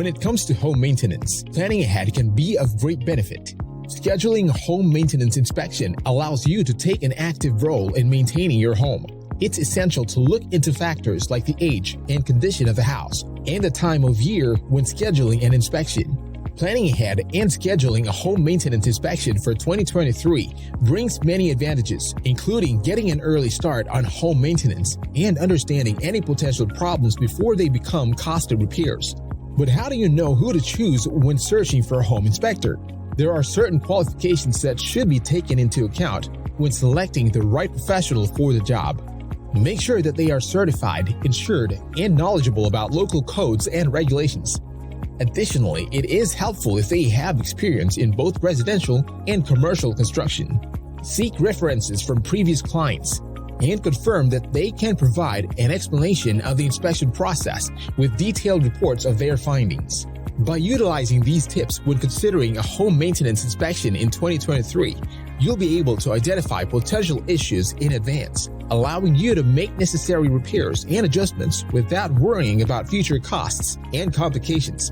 When it comes to home maintenance, planning ahead can be of great benefit. Scheduling a home maintenance inspection allows you to take an active role in maintaining your home. It's essential to look into factors like the age and condition of the house and the time of year when scheduling an inspection. Planning ahead and scheduling a home maintenance inspection for 2023 brings many advantages, including getting an early start on home maintenance and understanding any potential problems before they become costly repairs. But how do you know who to choose when searching for a home inspector? There are certain qualifications that should be taken into account when selecting the right professional for the job. Make sure that they are certified, insured, and knowledgeable about local codes and regulations. Additionally, it is helpful if they have experience in both residential and commercial construction. Seek references from previous clients and confirm that they can provide an explanation of the inspection process with detailed reports of their findings. By utilizing these tips when considering a home maintenance inspection in 2023, you'll be able to identify potential issues in advance, allowing you to make necessary repairs and adjustments without worrying about future costs and complications.